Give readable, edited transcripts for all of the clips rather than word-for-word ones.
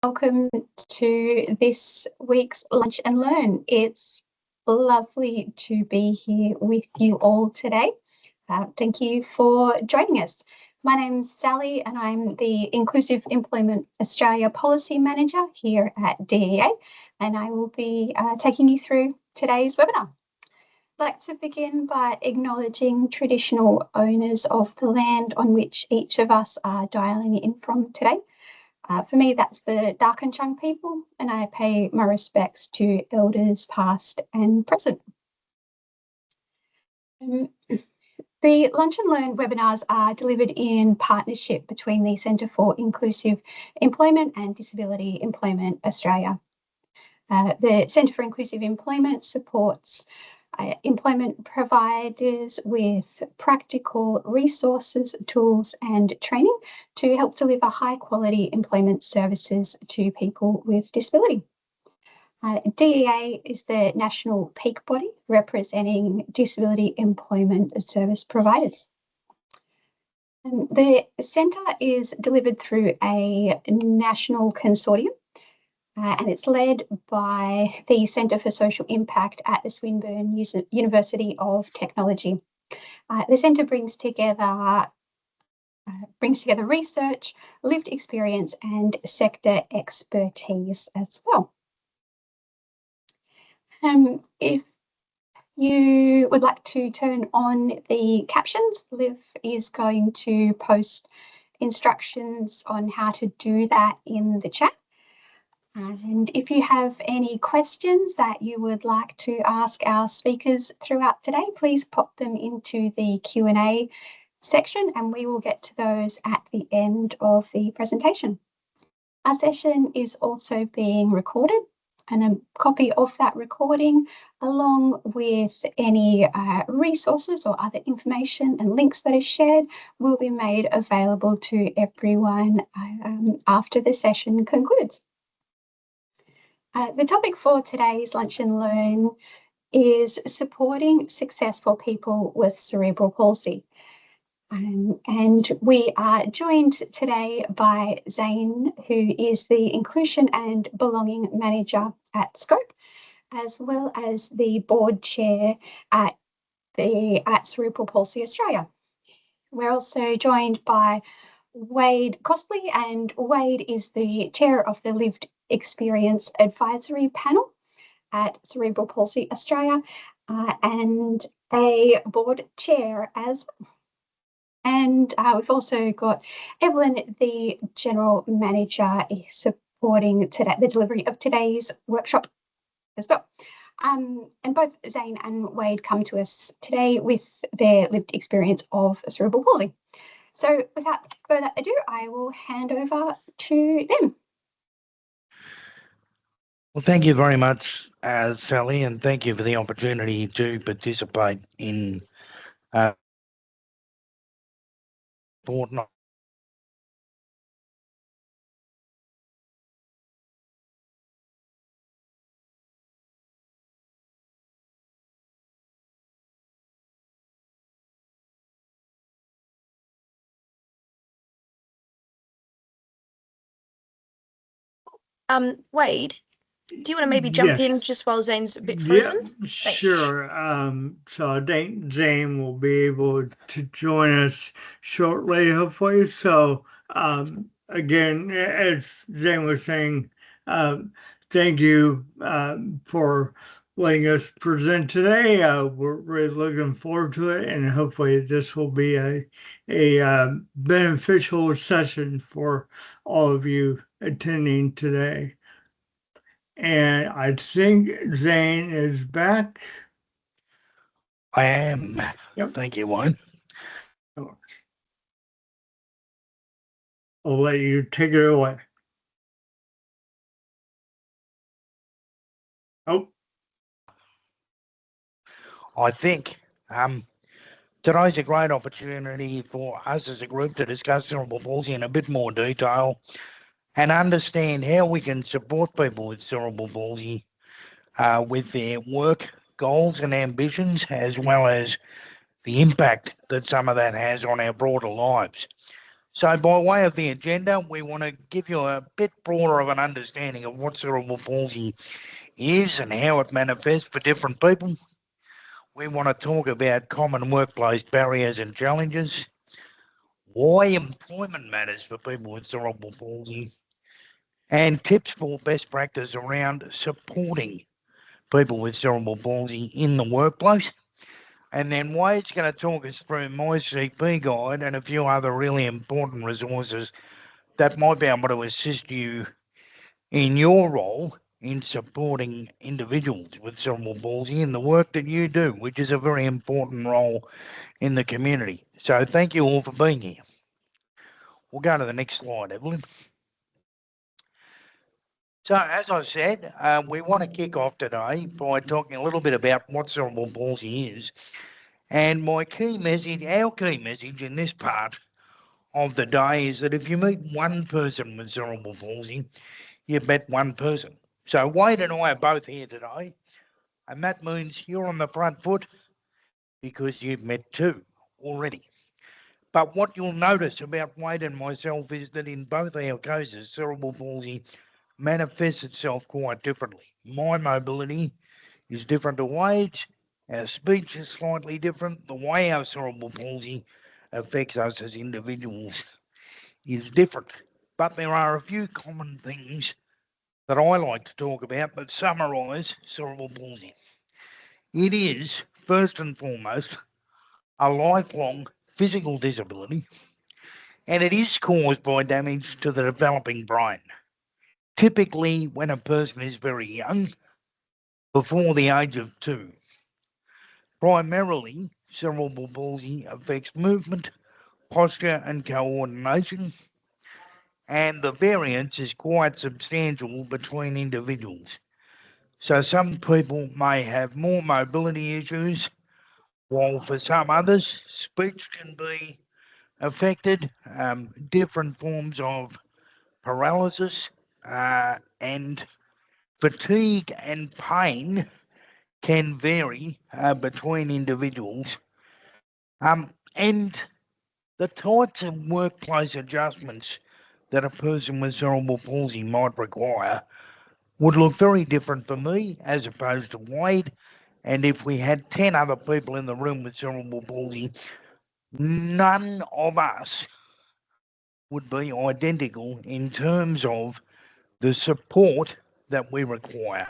Welcome to this week's Lunch and Learn. It's lovely to be here with you all today. Thank you for joining us. My name's Sally and I'm the Inclusive Employment Australia Policy Manager here at DEA, and I will be taking you through today's webinar. I'd like to begin by acknowledging traditional owners of the land on which each of us are dialing in from today. For me, that's the Darkinjung people, and I pay my respects to elders past and present. The Lunch and Learn webinars are delivered in partnership between the Centre for Inclusive Employment and Disability Employment Australia. The Centre for Inclusive Employment supports employment providers with practical resources, tools and training to help deliver high quality employment services to people with disability. DEA is the national peak body representing disability employment service providers. The centre is delivered through a national consortium and it's led by the Centre for Social Impact at the Swinburne University of Technology. The centre brings together research, lived experience and sector expertise as well. If you would like to turn on the captions, Liv is going to post instructions on how to do that in the chat. And if you have any questions that you would like to ask our speakers throughout today, please pop them into the Q&A section and we will get to those at the end of the presentation. Our session is also being recorded, and a copy of that recording, along with any resources or other information and links that are shared, will be made available to everyone after the session concludes. The topic for today's Lunch and Learn is supporting successful people with cerebral palsy. And we are joined today by Zane, who is the Inclusion and Belonging Manager at Scope, as well as the Board Chair at Cerebral Palsy Australia. We're also joined by Wade Costley, and Wade is the Chair of the Lived Experience Advisory Panel at Cerebral Palsy Australia and a Board Chair as well. And we've also got Evelyn, the General Manager, supporting the delivery of today's workshop as well. And both Zane and Wade come to us today with their lived experience of cerebral palsy. So without further ado, I will hand over to them. Well, thank you very much, Sally, and thank you for the opportunity to participate in fortnight. Wade, do you want to maybe jump in just while Zane's a bit frozen? Yeah, sure. So I think Zane will be able to join us shortly, hopefully. So again, as Zane was saying, thank you for letting us present today. We're really looking forward to it, and hopefully this will be a beneficial session for all of you attending today. And I think Zane is back. I am. Yep. Thank you, Wayne. I'll let you take it away. Oh. I think today's a great opportunity for us as a group to discuss cerebral palsy in a bit more detail and understand how we can support people with cerebral palsy with their work goals and ambitions, as well as the impact that some of that has on our broader lives. So by way of the agenda, we want to give you a bit broader of an understanding of what cerebral palsy is and how it manifests for different people. We want to talk about common workplace barriers and challenges, why employment matters for people with cerebral palsy, and tips for best practice around supporting people with cerebral palsy in the workplace. And then Wade's going to talk us through my CP guide and a few other really important resources that might be able to assist you in your role in supporting individuals with cerebral palsy in the work that you do, which is a very important role in the community. So thank you all for being here. We'll go to the next slide, Evelyn. So as I said, we want to kick off today by talking a little bit about what cerebral palsy is. And my key message, our key message in this part of the day is that if you meet one person with cerebral palsy, you've met one person. So Wade and I are both here today, and that means you're on the front foot because you've met two already. But what you'll notice about Wade and myself is that in both our cases, cerebral palsy manifests itself quite differently. My mobility is different to Wade's. Our speech is slightly different. The way our cerebral palsy affects us as individuals is different. But there are a few common things that I like to talk about that summarise cerebral palsy. It is, first and foremost, a lifelong physical disability, and it is caused by damage to the developing brain. Typically, when a person is very young, before the age of 2. Primarily, cerebral palsy affects movement, posture, and coordination, and the variance is quite substantial between individuals. So some people may have more mobility issues, while for some others, speech can be affected, different forms of paralysis, and fatigue and pain can vary between individuals. And the types of workplace adjustments that a person with cerebral palsy might require would look very different for me as opposed to Wade. And if we had 10 other people in the room with cerebral palsy, none of us would be identical in terms of the support that we require.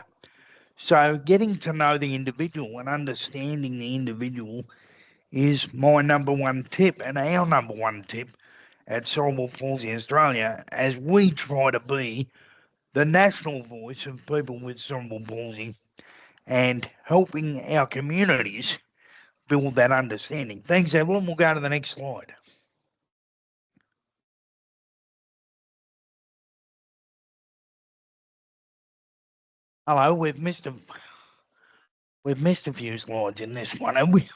So getting to know the individual and understanding the individual is my number one tip and our number one tip at Cerebral Palsy Australia as we try to be the national voice of people with cerebral palsy and helping our communities build that understanding. Thanks, Evelyn. We'll go to the next slide. Hello, we've missed a few slides in this one, have we?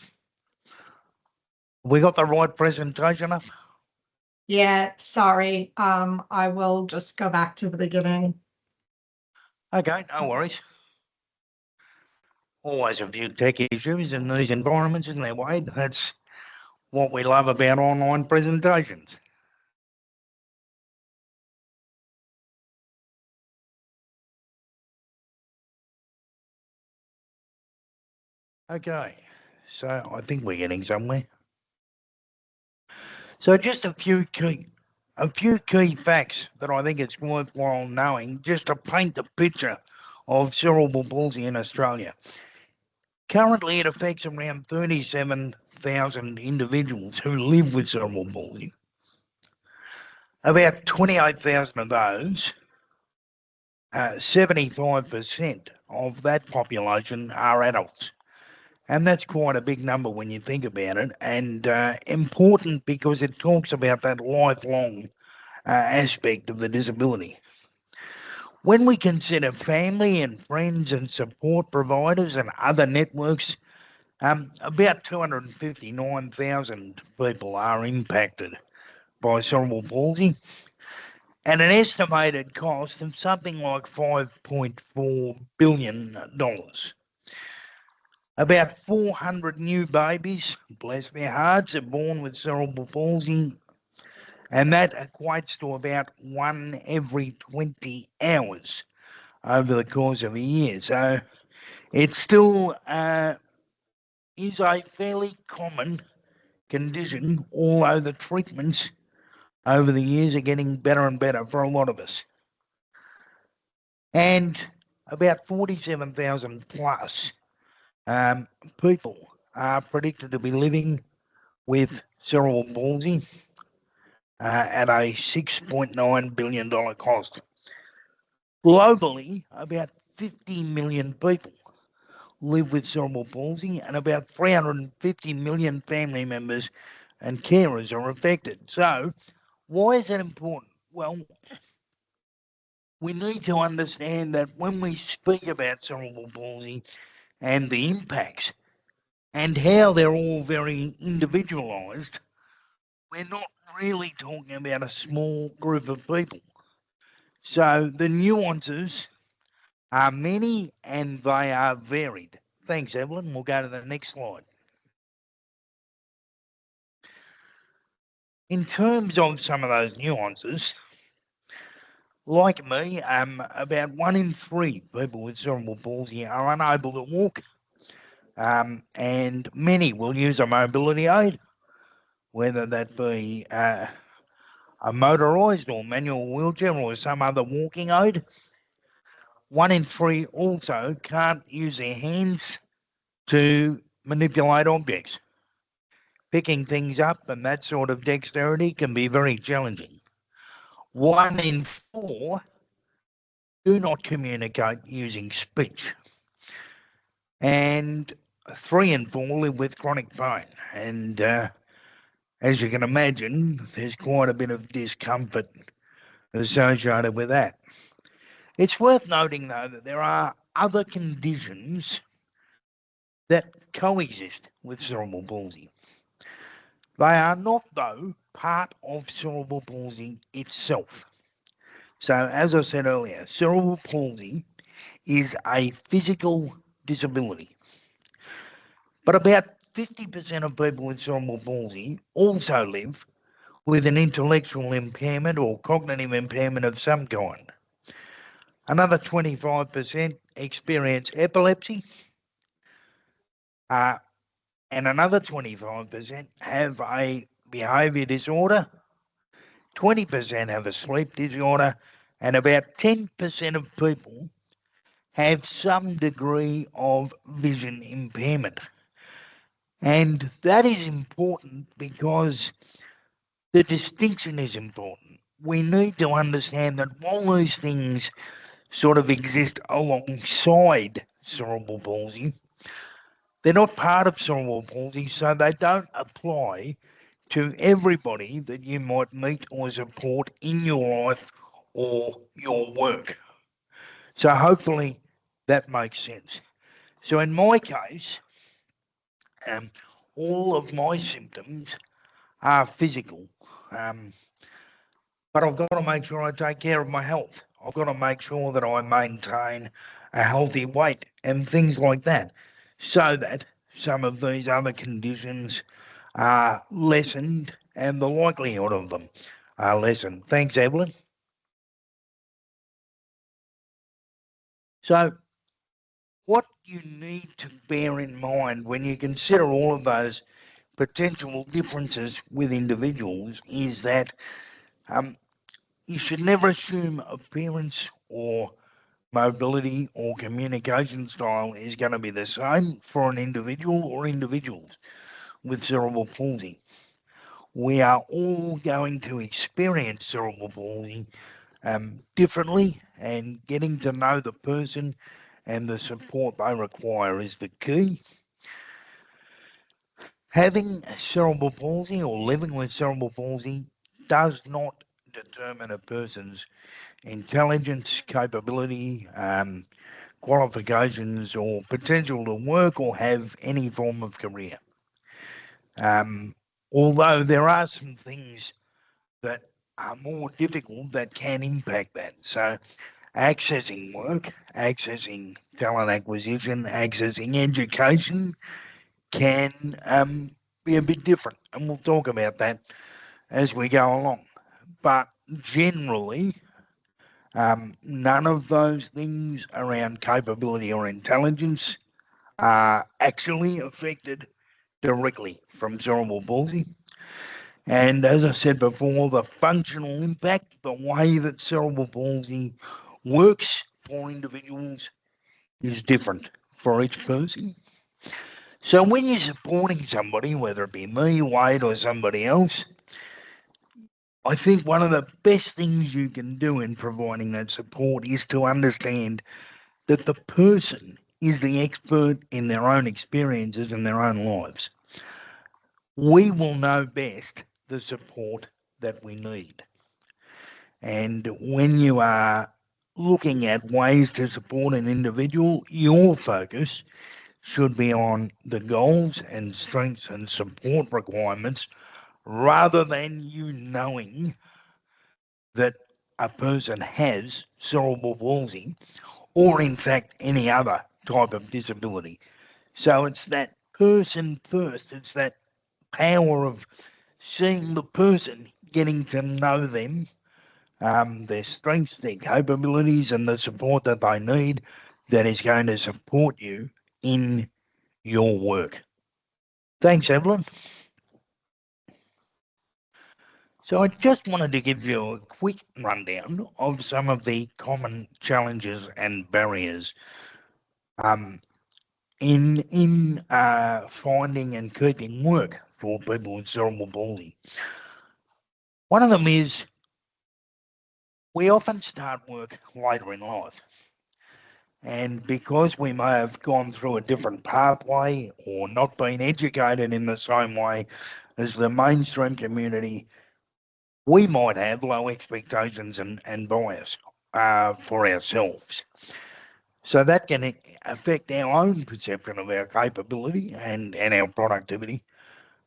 We got the right presentation up? Yeah, sorry. I will just go back to the beginning. Okay, no worries. Always a few tech issues in these environments, isn't there, Wade? That's what we love about online presentations. Okay, so I think we're getting somewhere. So just a few key facts that I think it's worthwhile knowing just to paint the picture of cerebral palsy in Australia. Currently, it affects around 37,000 individuals who live with cerebral palsy. About 28,000 of those, 75% of that population are adults. And that's quite a big number when you think about it, and important because it talks about that lifelong aspect of the disability. When we consider family and friends and support providers and other networks, about 259,000 people are impacted by cerebral palsy, and an estimated cost of something like $5.4 billion. About 400 new babies, bless their hearts, are born with cerebral palsy and that equates to about 1 every 20 hours over the course of a year. So it still is a fairly common condition, although the treatments over the years are getting better and better for a lot of us. And about 47,000 plus people are predicted to be living with cerebral palsy at a $6.9 billion cost. Globally, about 50 million people live with cerebral palsy, and about 350 million family members and carers are affected. So, why is that important? Well, we need to understand that when we speak about cerebral palsy and the impacts and how they're all very individualised, we're not really talking about a small group of people. So the nuances are many and they are varied. Thanks, Evelyn. We'll go to the next slide. In terms of some of those nuances, like me, about 1 in 3 people with cerebral palsy are unable to walk, and many will use a mobility aid, whether that be a motorised or manual wheelchair or some other walking aid. 1 in 3 also can't use their hands to manipulate objects. Picking things up and that sort of dexterity can be very challenging. 1 in 4 do not communicate using speech. And 3 in 4 live with chronic pain. And as you can imagine, there's quite a bit of discomfort associated with that. It's worth noting, though, that there are other conditions that coexist with cerebral palsy. They are not, though, part of cerebral palsy itself. So, as I said earlier, cerebral palsy is a physical disability. But about 50% of people with cerebral palsy also live with an intellectual impairment or cognitive impairment of some kind. Another 25% experience epilepsy, and another 25% have a behaviour disorder, 20% have a sleep disorder, and about 10% of people have some degree of vision impairment. And that is important because the distinction is important. We need to understand that while these things sort of exist alongside cerebral palsy, they're not part of cerebral palsy, so they don't apply to everybody that you might meet or support in your life or your work. So hopefully that makes sense. So in my case, all of my symptoms are physical, but I've got to make sure I take care of my health. I've got to make sure that I maintain a healthy weight and things like that, so that some of these other conditions are lessened and the likelihood of them are lessened. Thanks, Evelyn. So what you need to bear in mind when you consider all of those potential differences with individuals is that you should never assume appearance or mobility or communication style is going to be the same for an individual or individuals with cerebral palsy. We are all going to experience cerebral palsy differently, and getting to know the person and the support they require is the key. Having cerebral palsy or living with cerebral palsy does not determine a person's intelligence, capability, qualifications, or potential to work or have any form of career. Although there are some things that are more difficult that can impact that. So accessing work, accessing talent acquisition, accessing education can be a bit different. And we'll talk about that as we go along. but generally, none of those things around capability or intelligence are actually affected directly from cerebral palsy. And as I said before, the functional impact, the way that cerebral palsy works for individuals is different for each person. So when you're supporting somebody, whether it be me, Wade, or somebody else, I think one of the best things you can do in providing that support is to understand that the person is the expert in their own experiences and their own lives. We will know best the support that we need. And when you are looking at ways to support an individual, your focus should be on the goals and strengths and support requirements rather than you knowing that a person has cerebral palsy or, in fact, any other type of disability. So it's that person first, it's that power of seeing the person, getting to know them, their strengths, their capabilities, and the support that they need that is going to support you in your work. Thanks, Evelyn. So I just wanted to give you a quick rundown of some of the common challenges and barriers in finding and keeping work for people with cerebral palsy. One of them is we often start work later in life. And because we may have gone through a different pathway or not been educated in the same way as the mainstream community, we might have low expectations and bias for ourselves. So that can affect our own perception of our capability and our productivity.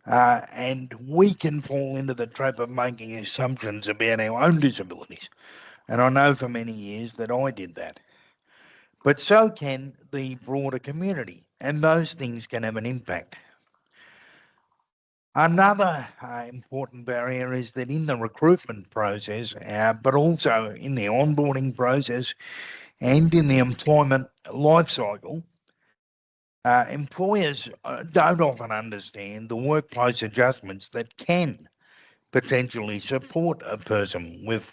And we can fall into the trap of making assumptions about our own disabilities. And I know for many years that I did that. But so can the broader community, and those things can have an impact. Another important barrier is that in the recruitment process, but also in the onboarding process and in the employment life cycle, employers don't often understand the workplace adjustments that can potentially support a person with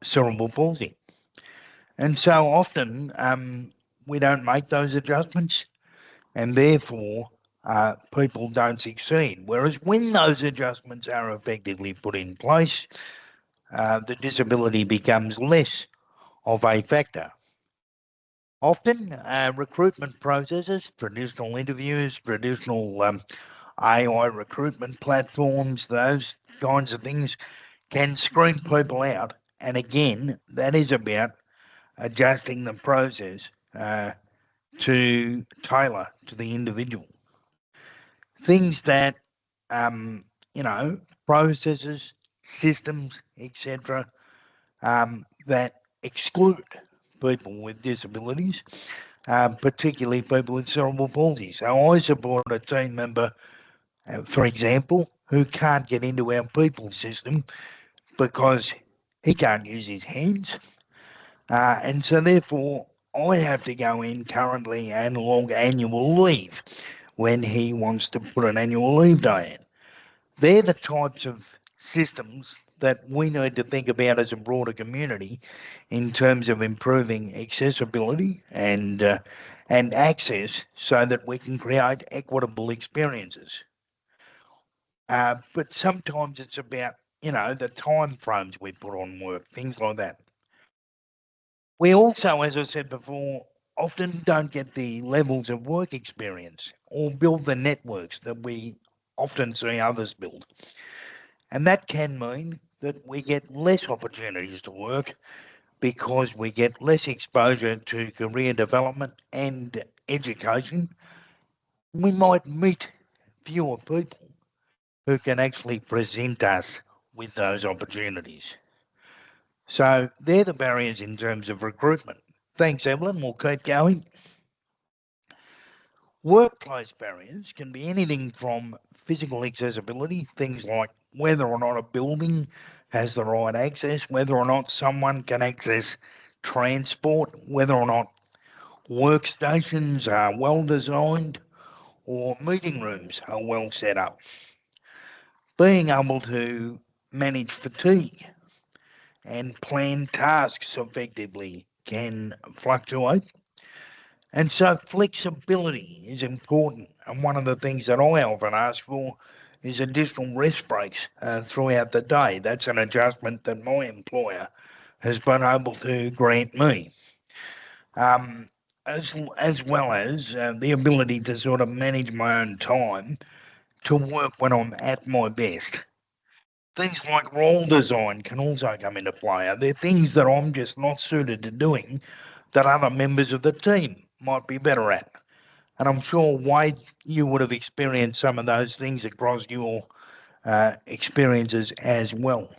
cerebral palsy. And so often we don't make those adjustments, and therefore people don't succeed. Whereas when those adjustments are effectively put in place, the disability becomes less of a factor. Often recruitment processes, traditional interviews, traditional AI recruitment platforms, those kinds of things can screen people out. And again, that is about adjusting the process to tailor to the individual. Things that, processes, systems, etc., that exclude people with disabilities, particularly people with cerebral palsy. So I support a team member, for example, who can't get into our people system because he can't use his hands. And so therefore, I have to go in currently and log annual leave when he wants to put an annual leave day in. They're the types of systems that we need to think about as a broader community in terms of improving accessibility and access so that we can create equitable experiences. But sometimes it's about, the time frames we put on work, things like that. We also, as I said before, often don't get the levels of work experience or build the networks that we often see others build. And that can mean that we get less opportunities to work because we get less exposure to career development and education. We might meet fewer people who can actually present us with those opportunities. So they're the barriers in terms of recruitment. Thanks, Evelyn. We'll keep going. Workplace barriers can be anything from physical accessibility, things like whether or not a building has the right access, whether or not someone can access transport, whether or not workstations are well designed or meeting rooms are well set up. Being able to manage fatigue and plan tasks effectively can fluctuate. And so flexibility is important. And one of the things that I often ask for is additional rest breaks throughout the day. That's an adjustment that my employer has been able to grant me. As well as the ability to sort of manage my own time to work when I'm at my best. Things like role design can also come into play. They're things that I'm just not suited to doing that other members of the team might be better at. And I'm sure, Wade, you would have experienced some of those things across your experiences as well.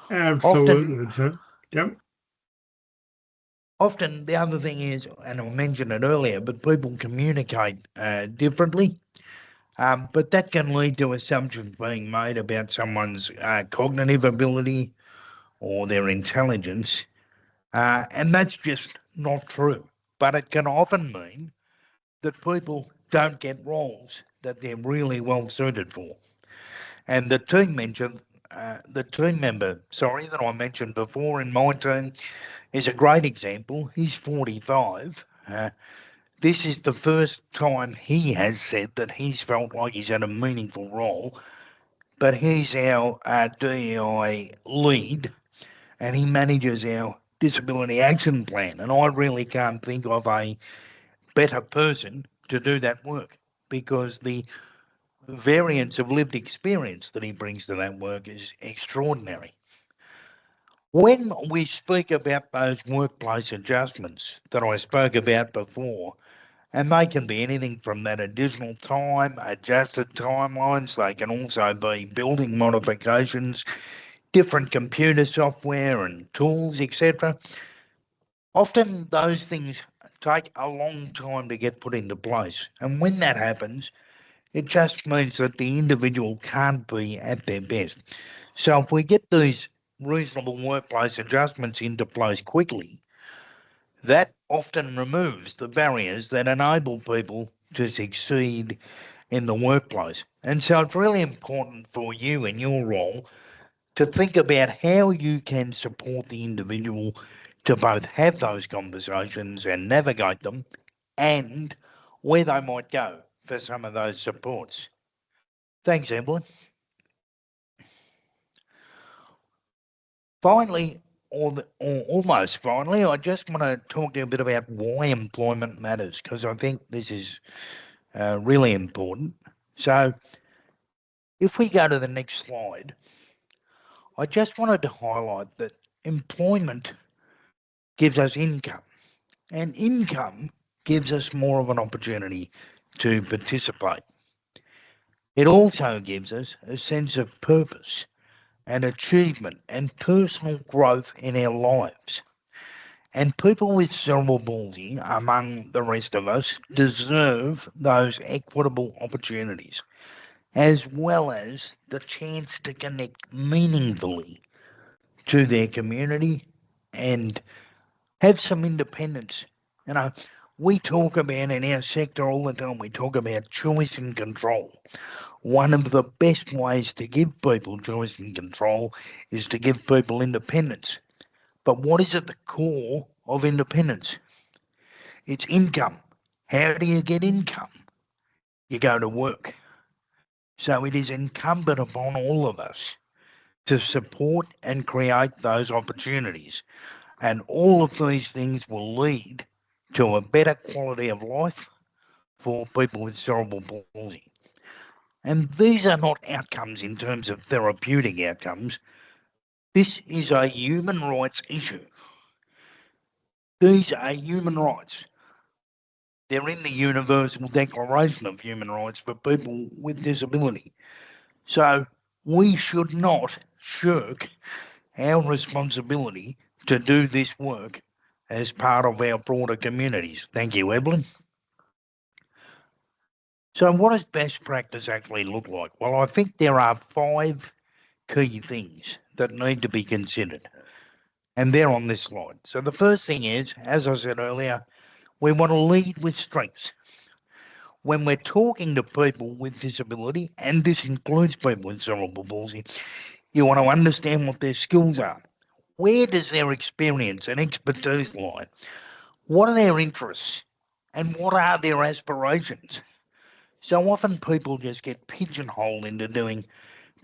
Absolutely, sir. Yep. Often the other thing is, and I mentioned it earlier, but people communicate differently. But that can lead to assumptions being made about someone's cognitive ability or their intelligence, and that's just not true. But it can often mean that people don't get roles that they're really well suited for. And the team member, that I mentioned before in my team is a great example. He's 45. This is the first time he has said that he's felt like he's had a meaningful role, but he's our DEI lead and he manages our disability action plan. And I really can't think of a better person to do that work because the variance of lived experience that he brings to that work is extraordinary. When we speak about those workplace adjustments that I spoke about before, and they can be anything from that additional time, adjusted timelines, they can also be building modifications, different computer software and tools, etc. Often those things take a long time to get put into place. And when that happens, it just means that the individual can't be at their best. So if we get these reasonable workplace adjustments into place quickly, that often removes the barriers that enable people to succeed in the workplace. And so it's really important for you in your role to think about how you can support the individual to both have those conversations and navigate them and where they might go for some of those supports. Thanks, Evelyn. Finally, or almost finally, I just want to talk to you a bit about why employment matters, because I think this is really important. So if we go to the next slide, I just wanted to highlight that employment gives us income, and income gives us more of an opportunity to participate. It also gives us a sense of purpose and achievement and personal growth in our lives. And people with cerebral palsy, among the rest of us, deserve those equitable opportunities, as well as the chance to connect meaningfully to their community and have some independence. You know, we talk about in our sector all the time, we talk about choice and control. One of the best ways to give people choice and control is to give people independence. But what is at the core of independence? It's income. How do you get income? You go to work. So it is incumbent upon all of us to support and create those opportunities. And all of these things will lead to a better quality of life for people with cerebral palsy. And these are not outcomes in terms of therapeutic outcomes. This is a human rights issue. These are human rights. They're in the Universal Declaration of Human Rights for people with disability. So we should not shirk our responsibility to do this work as part of our broader communities. Thank you, Evelyn. So what does best practice actually look like? Well, I think there are 5 key things that need to be considered. And they're on this slide. So the first thing is, as I said earlier, we want to lead with strengths. When we're talking to people with disability, and this includes people with cerebral palsy, you want to understand what their skills are. Where does their experience and expertise lie? What are their interests? And what are their aspirations? So often people just get pigeonholed into doing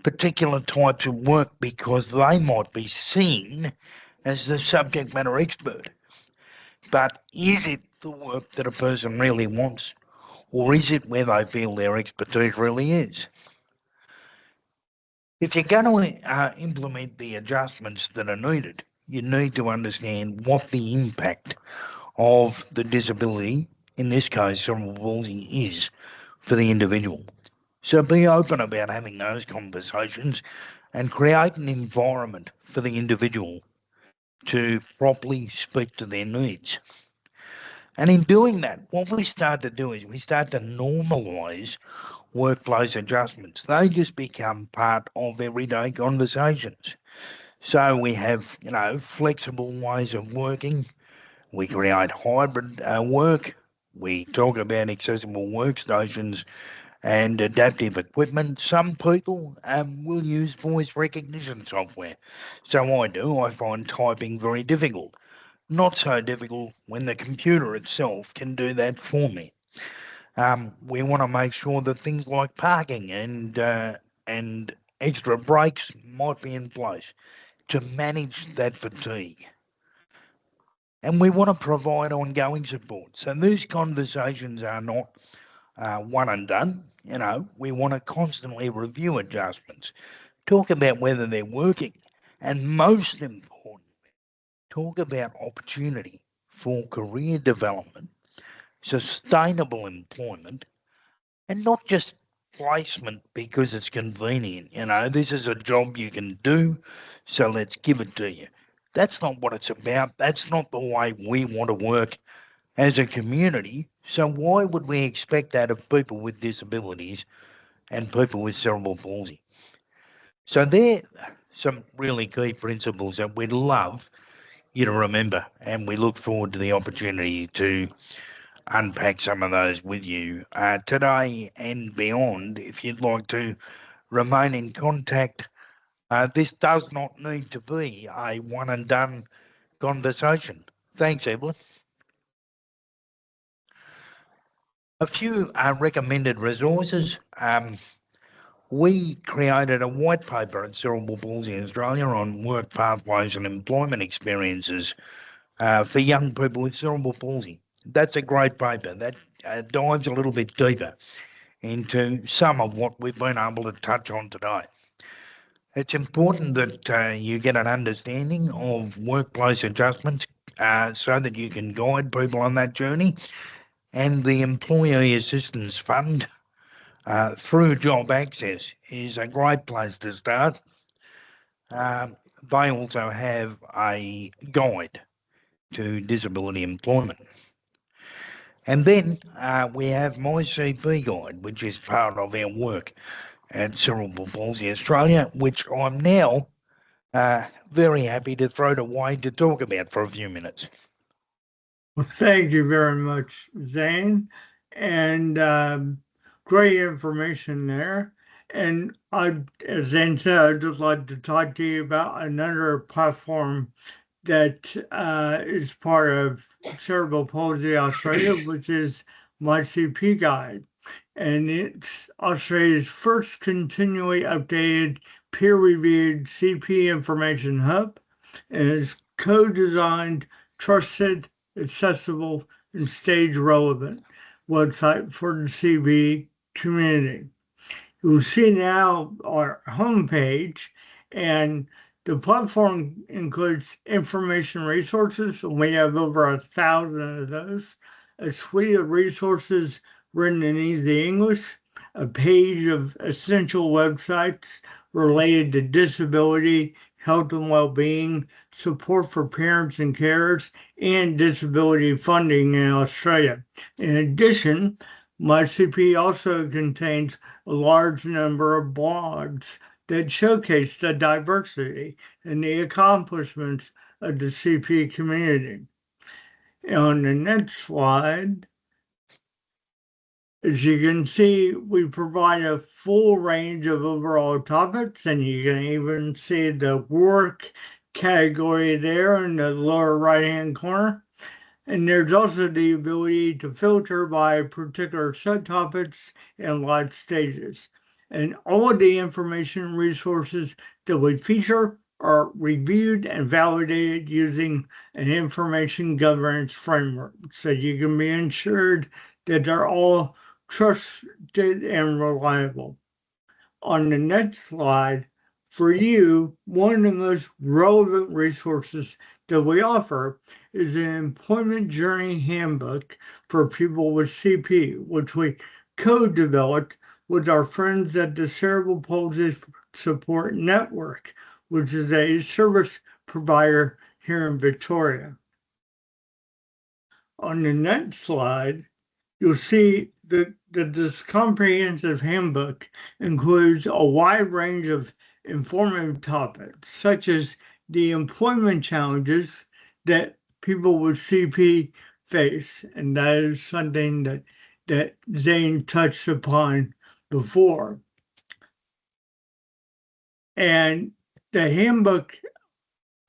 particular types of work because they might be seen as the subject matter expert. But is it the work that a person really wants? Or is it where they feel their expertise really is? If you're going to implement the adjustments that are needed, you need to understand what the impact of the disability, in this case cerebral palsy, is for the individual. So be open about having those conversations and create an environment for the individual to properly speak to their needs. And in doing that, what we start to do is we start to normalise workplace adjustments. They just become part of everyday conversations. So we have, flexible ways of working. We create hybrid work. We talk about accessible workstations and adaptive equipment. Some people will use voice recognition software. So I do. I find typing very difficult. Not so difficult when the computer itself can do that for me. We want to make sure that things like parking and extra breaks might be in place to manage that fatigue. And we want to provide ongoing support. So these conversations are not one and done. We want to constantly review adjustments, talk about whether they're working, and most importantly, talk about opportunity for career development, sustainable employment, and not just placement because it's convenient. This is a job you can do, so let's give it to you. That's not what it's about. That's not the way we want to work as a community. So why would we expect that of people with disabilities and people with cerebral palsy? So there are some really key principles that we'd love you to remember, and we look forward to the opportunity to unpack some of those with you today and beyond. If you'd like to remain in contact, this does not need to be a one and done conversation. Thanks, Evelyn. A few recommended resources. We created a white paper at Cerebral Palsy in Australia on work pathways and employment experiences for young people with cerebral palsy. That's a great paper. That dives a little bit deeper into some of what we've been able to touch on today. It's important that you get an understanding of workplace adjustments so that you can guide people on that journey. And the Employee Assistance Fund through Job Access is a great place to start. They also have a guide to disability employment. And then we have my CP guide, which is part of our work at Cerebral Palsy Australia, which I'm now very happy to throw to Wade to talk about for a few minutes. Well, thank you very much, Zane. And great information there. And as Zane said, I'd just like to talk to you about another platform that is part of Cerebral Palsy Australia, which is my CP Guide. And it's Australia's first continually updated, peer-reviewed CP information hub, and it's co-designed, trusted, accessible, and stage-relevant website for the CP community. You'll see now our homepage, and the platform includes information resources, and we have over 1,000 of those, a suite of resources written in easy English, a page of essential websites related to disability, health and well-being, support for parents and carers, and disability funding in Australia. In addition, MyCP also contains a large number of blogs that showcase the diversity and the accomplishments of the CP community. On the next slide, as you can see, we provide a full range of overall topics, and you can even see the work category there in the lower right-hand corner. And there's also the ability to filter by particular subtopics and life stages. And all of the information and resources that we feature are reviewed and validated using an information governance framework. So you can be ensured that they're all trusted and reliable. On the next slide, for you, one of the most relevant resources that we offer is an employment journey handbook for people with CP, which we co-developed with our friends at the Cerebral Palsy Support Network, which is a service provider here in Victoria. On the next slide, you'll see that this comprehensive handbook includes a wide range of informative topics, such as the employment challenges that people with CP face, and that is something that Zane touched upon before. And the handbook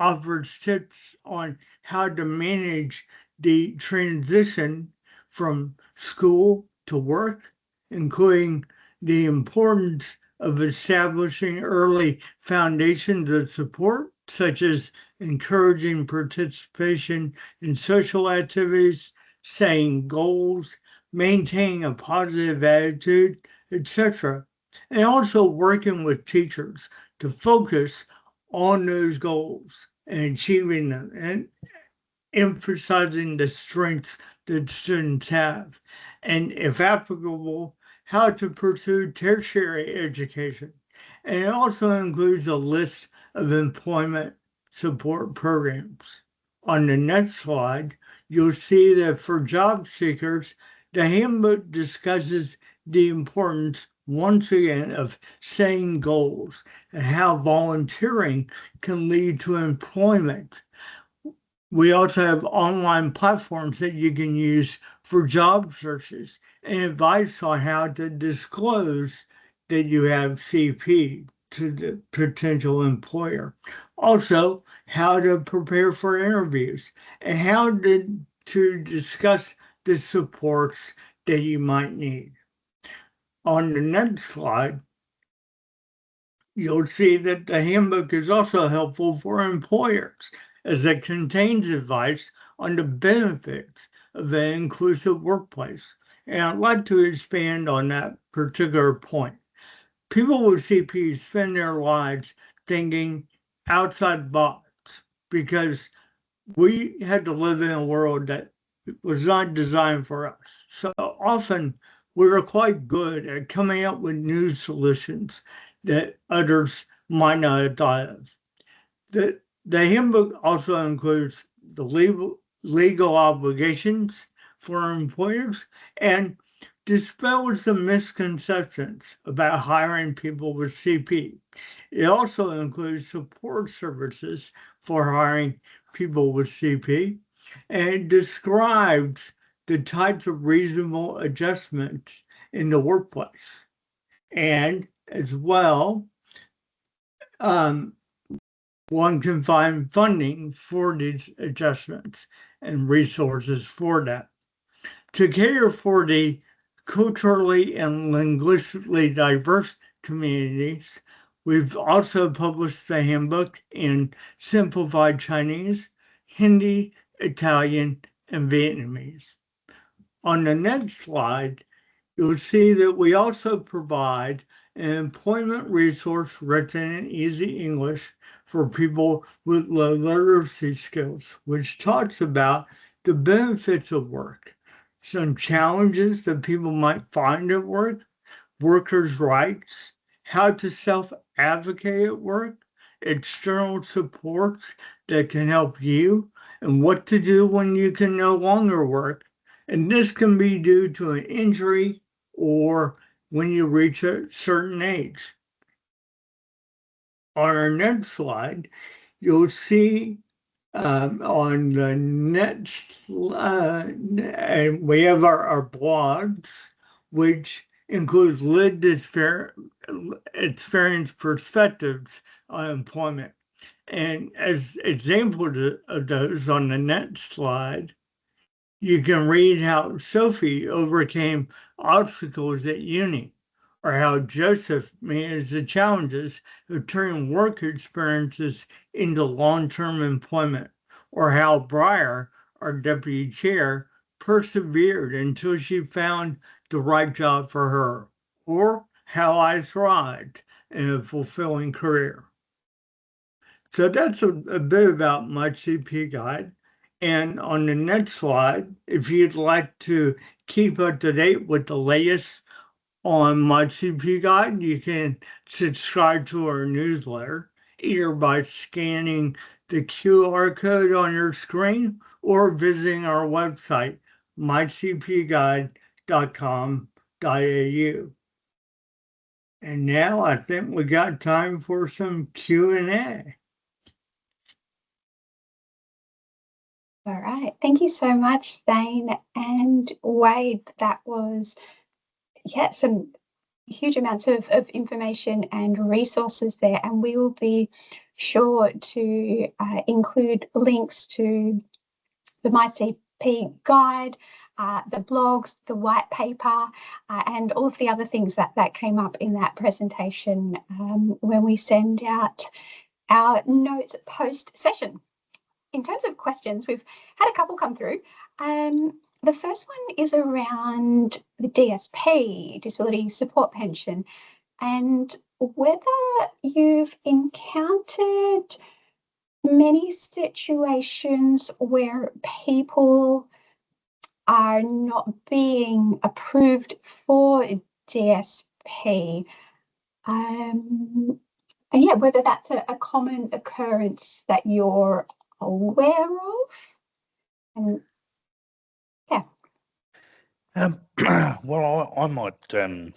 offers tips on how to manage the transition from school to work, including the importance of establishing early foundations of support, such as encouraging participation in social activities, setting goals, maintaining a positive attitude, etc. And also working with teachers to focus on those goals and achieving them, and emphasizing the strengths that students have, and if applicable, how to pursue tertiary education. And it also includes a list of employment support programs. On the next slide, you'll see that for job seekers, the handbook discusses the importance, once again, of setting goals and how volunteering can lead to employment. We also have online platforms that you can use for job searches and advice on how to disclose that you have CP to the potential employer. Also, how to prepare for interviews and how to discuss the supports that you might need. On the next slide, you'll see that the handbook is also helpful for employers, as it contains advice on the benefits of an inclusive workplace. And I'd like to expand on that particular point. People with CP spend their lives thinking outside the box because we had to live in a world that was not designed for us. So often we are quite good at coming up with new solutions that others might not have thought of. The handbook also includes the legal obligations for employers and dispels the misconceptions about hiring people with CP. It also includes support services for hiring people with CP, and it describes the types of reasonable adjustments in the workplace. And as well, one can find funding for these adjustments and resources for that. To cater for the culturally and linguistically diverse communities, we've also published the handbook in simplified Chinese, Hindi, Italian, and Vietnamese. On the next slide, you'll see that we also provide an employment resource written in easy English for people with low literacy skills, which talks about the benefits of work, some challenges that people might find at work, workers' rights, how to self-advocate at work, external supports that can help you, and what to do when you can no longer work. And this can be due to an injury or when you reach a certain age. on our next slide, you'll see on the next and we have our blogs, which includes lived experience perspectives on employment. And as examples of those on the next slide, you can read how Sophie overcame obstacles at uni, or how Joseph managed the challenges of turning work experiences into long-term employment, or how Breyer, our deputy chair, persevered until she found the right job for her, or how I thrived in a fulfilling career. So that's a bit about my CP guide. And on the next slide, if you'd like to keep up to date with the latest on my CP guide, you can subscribe to our newsletter either by scanning the QR code on your screen or visiting our website, mycpguide.com.au. And now I think we got time for some Q&A. All right. Thank you so much, Zane and Wade. That was, some huge amounts of information and resources there. And we will be sure to include links to the MyCP guide, the blogs, the white paper, and all of the other things that came up in that presentation when we send out our notes post-session. In terms of questions, we've had a couple come through. The first one is around the DSP, Disability Support Pension, and whether you've encountered many situations where people are not being approved for DSP. And yeah, whether that's a common occurrence that you're aware of. And yeah. Well, I might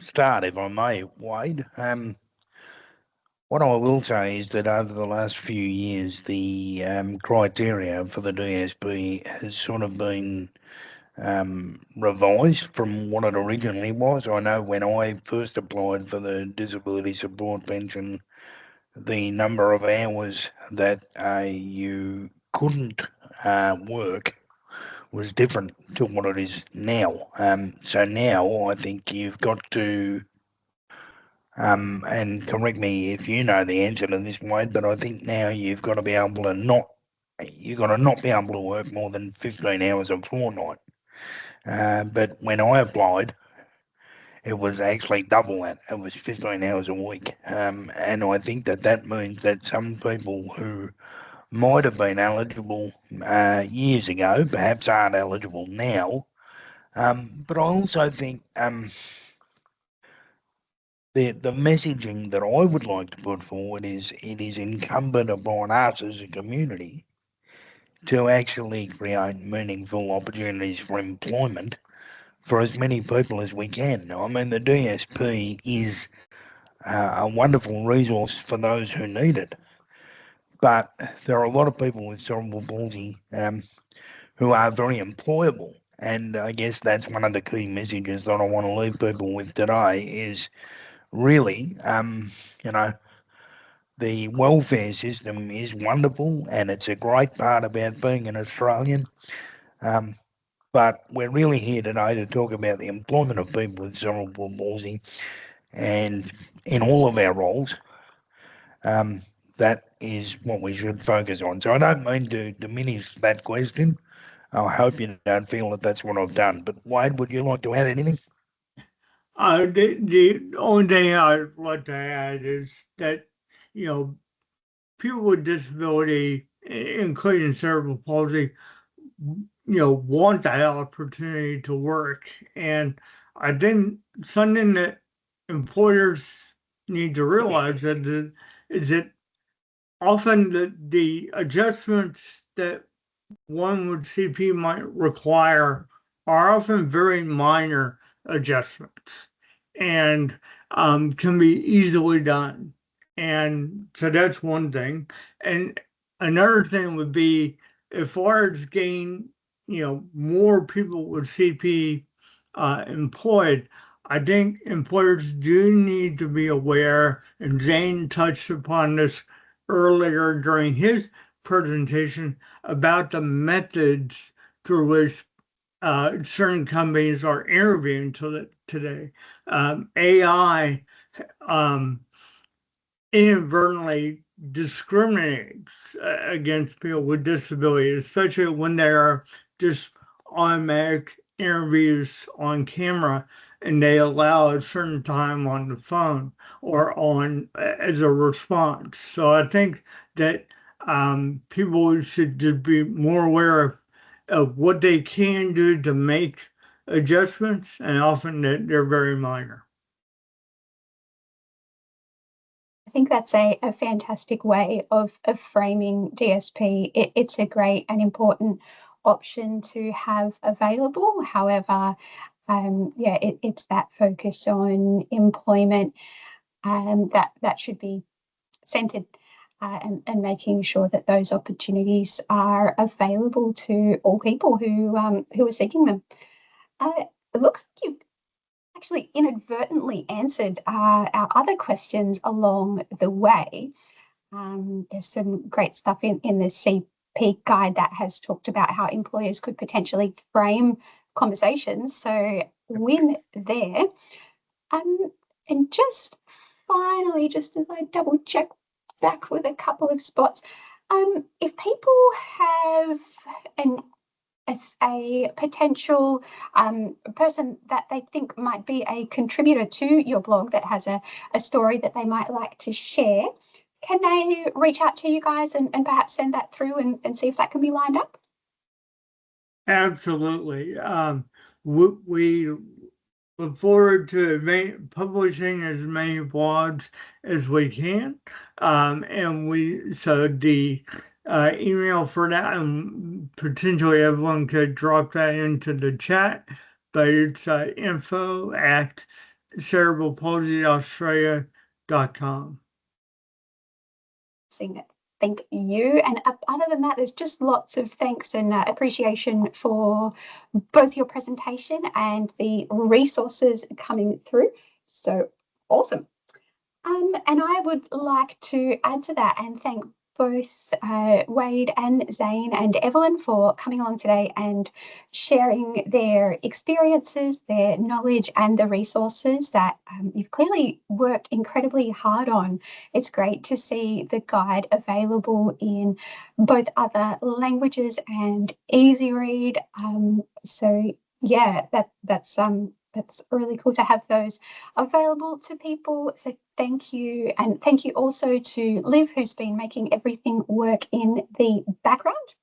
start, if I may, Wade. What I will say is that over the last few years, the criteria for the DSP has sort of been revised from what it originally was. I know when I first applied for the disability support pension, the number of hours that you couldn't work was different to what it is now. So now I think you've got to, and correct me if you know the answer to this, Wade, but I think now you've got to be able to not be able to work more than 15 hours a fortnight. But when I applied, it was actually double that. It was 15 hours a week. And I think that means that some people who might have been eligible years ago perhaps aren't eligible now. But I also think the messaging that I would like to put forward is it is incumbent upon us as a community to actually create meaningful opportunities for employment for as many people as we can. I mean, the DSP is a wonderful resource for those who need it, but there are a lot of people with cerebral palsy who are very employable, and I guess that's one of the key messages that I want to leave people with today is really, the welfare system is wonderful and it's a great part about being an Australian. But we're really here today to talk about the employment of people with cerebral palsy, and in all of our roles, that is what we should focus on. So I don't mean to diminish that question. I hope you don't feel that that's what I've done. But Wade, would you like to add anything? The only thing I'd like to add is that, people with disability, including cerebral palsy, want that opportunity to work. And I think something that employers need to realize is that often the adjustments that one with CP might require are often very minor adjustments and can be easily done. And so that's one thing. And another thing would be, as far as getting, more people with CP employed, I think employers do need to be aware, and Zane touched upon this earlier during his presentation, about the methods through which certain companies are interviewing today. AI inadvertently discriminates against people with disabilities, especially when there are just automatic interviews on camera and they allow a certain time on the phone or on as a response. So I think that people should just be more aware of what they can do to make adjustments, and often they're very minor. I think that's a fantastic way of framing DSP. It's a great and important option to have available. However, it's that focus on employment that should be centered and making sure that those opportunities are available to all people who are seeking them. It looks like you've actually inadvertently answered our other questions along the way. There's some great stuff in the CP guide that has talked about how employers could potentially frame conversations. So win there. And just finally, just as I double check back with a couple of spots, if people have a potential person that they think might be a contributor to your blog that has a story that they might like to share, can they reach out to you guys and perhaps send that through and see if that can be lined up? Absolutely. We look forward to publishing as many blogs as we can. And the email for that, and potentially everyone could drop that into the chat, but it's info@cerebralpalsyaustralia.com. Thank you. And other than that, there's just lots of thanks and appreciation for both your presentation and the resources coming through. So awesome. And I would like to add to that and thank both Wade and Zane and Evelyn for coming along today and sharing their experiences, their knowledge, and the resources that you've clearly worked incredibly hard on. It's great to see the guide available in both other languages and easy read. So yeah, that's really cool to have those available to people. So thank you. And thank you also to Liv, who's been making everything work in the background.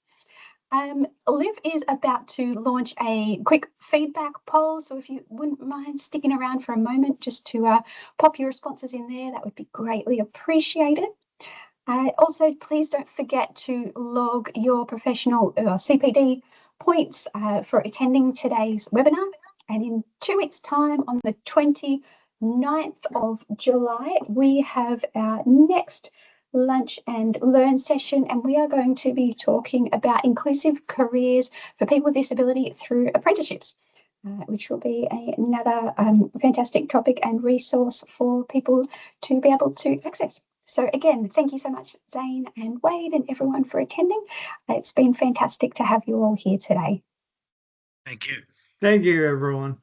Liv is about to launch a quick feedback poll. So if you wouldn't mind sticking around for a moment just to pop your responses in there, that would be greatly appreciated. Also, please don't forget to log your professional CPD points for attending today's webinar. And in 2 weeks' time, on the 29th of July, we have our next lunch and learn session, and we are going to be talking about inclusive careers for people with disability through apprenticeships, which will be another fantastic topic and resource for people to be able to access. So again, thank you so much, Zane and Wade and everyone for attending. It's been fantastic to have you all here today. Thank you. Thank you, everyone.